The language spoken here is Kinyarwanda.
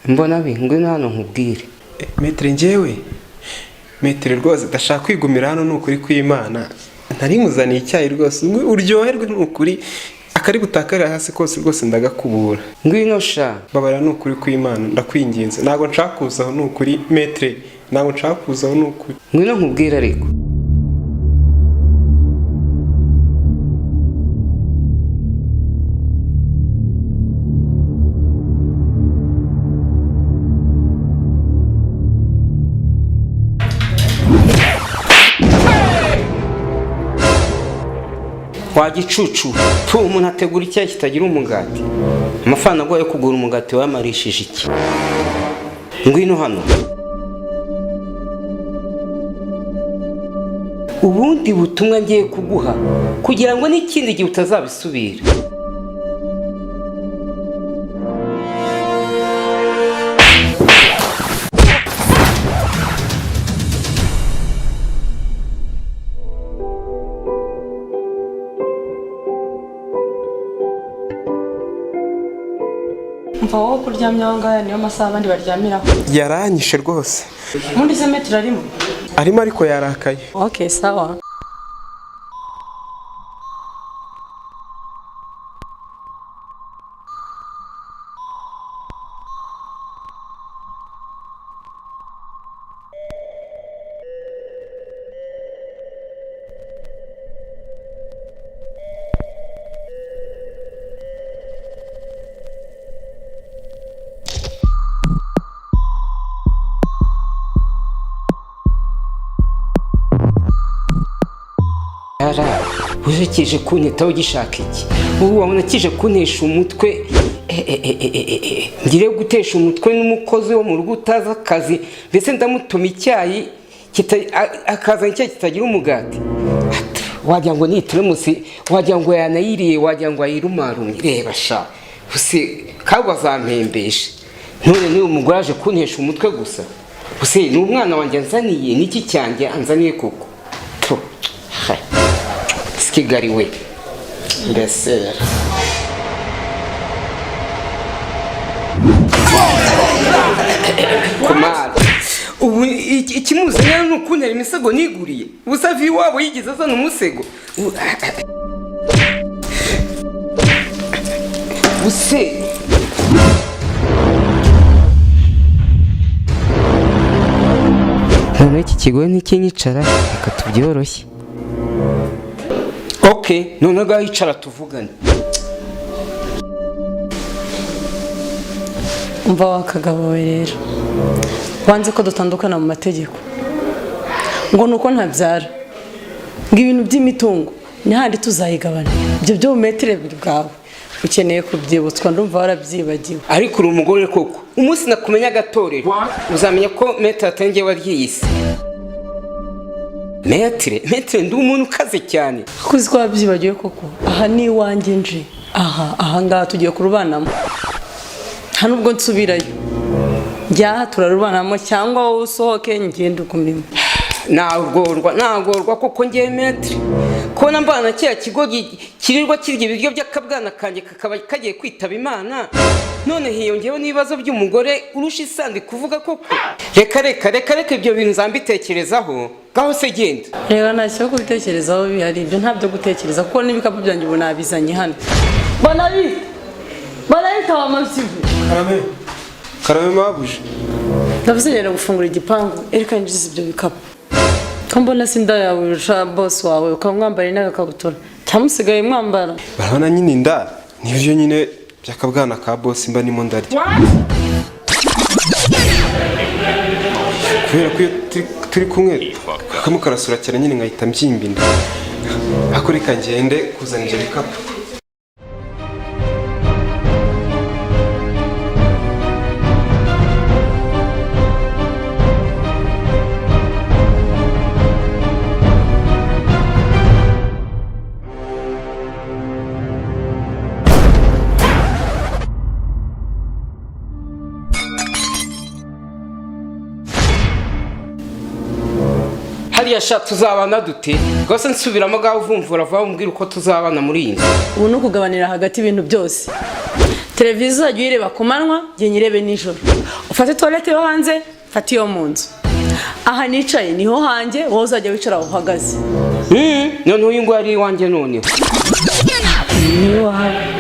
mbona ngwino hano nkubwire. Metre njyewe Metre rwose ndashaka kwigumira hano n'ukuri kw'Imana. Ntari muzaniye icyayi rwose uryoherwe n'ukuri akari butakarira hasi kose rwose ndagakubura. Ngwino sha babara n'ukuri kw'Imana ndakwinginze. Ntago nshaka kuzaho n'ukuri Metre, ntago nshaka kuzaho n'ukuri. Ngwino nkubwire ariko. Wagicucu tu umuntu ategura icyayi kitagira umugati. Amafaranga agoye kugura umugati wamarishije iki? Ngwino hano. Ubundi butumwa ngiye kuguha kugira ngo n'ikindi gihe utazabisubira. Mva wowe kuryamye aho ngaho niyo masaha abandi baryamiraho. Yaranyishe rwose. Mundi se Metre arimo? Arimo ariko yarakaye. Okay, sawa. Uje kije kunyitaho gishaka iki? Ubu wabona kije kuntesha umutwe. Ngire gutesha umutwe n'umukozi wo mu rugo utaza akazi, mbese ndamutuma icyayi akazana icyayi kitagira umugati. Wagira ngo ni teremusi, wagira ngo yanayiriye, wagira ngo ayirumarumye. Reba sha use kabo bazampembesha. None ni umugore aje kuntesha umutwe gusa. Use ni umwana wanjye anzaniye niki cyanjye anzaniye koko. Kigali we mbese kumara ubu ikimuzanya n'ukuntera imisego niguriye ubusavi wabo yigeze azana umusego use none iki kigo n'ikinyicara reka tubyoroshye. Okay, none gaho icara tuvugane. Umva wakagabo we rero. Wanze ko dutandukana mu mategeko. Ngo nuko ntabyara. Ngo ibintu by'imitungo ntihandi tuzayigabana. Ibyo byo mu Metre bwawe. Ukeneye kubyibutswa ndumva warabyibagiwe. Ariko uri umugore koko. Umunsi nakumenya gatorero. Uzamenya ko Metre atangiye waryiyise. Metre ndi umuntu ukaze cyane. Kuzi ko wabyibagiwe koko. Aha ni iwanjye nje. Aha ngaha tugiye kurubanamo. Nta nubwo nsubirayo. Njya turarubanamo cyangwa wowe usohoke ngende ukumima. Nagorwa koko ngiye Metre. Kona mbana cya kigo kirirwa kirya ibiryo by'akabwana kanjye kakaba kagiye kwitaba Imana. None hiyongeyeho n'ibibazo by'umugore urusha isandi kuvuga koko. Reka ibyo bintu nzambitekerezaho. Gaho se genda. Reba ntacyo kubitekerezaho bihari ibyo ntabyo gutekereza kuko n'ibikapu byanjye ubu nabizanye hano. Banabita wa mabyivu. Karame mabuje. Ndavuze gufungura igipangu ereka njyize ibyo bikapu. Kambona sinda yawe urusha boss wawe ukamwambara n'agakabutura. Cyamusigaye mwambara. Barabona nyine inda nivyo nyine byakabwana ka boss mba nimo ndarya. Kubera ko turi kumwe kamukarasura cyane nyine nkahita mbyimba inda. Akoreka ngende kuzana ibyo bikapu. hariya sha tuzabana dute rwose nsubiramo gaho uvumvura vuba umbwira uko tuzabana muri iyi nzu. Ubu no kugabanira hagati ibintu byose televiziyo uzajya uyireba ku manywa njye nyirebe nijoro. Ufate toilette yo hanze fata iyo mu nzu. Aha nicaye niho hanjye wowe uzajya wicara uhagaze. Noneho uyu nguyu ari iwanjye noneho. Ni wawe.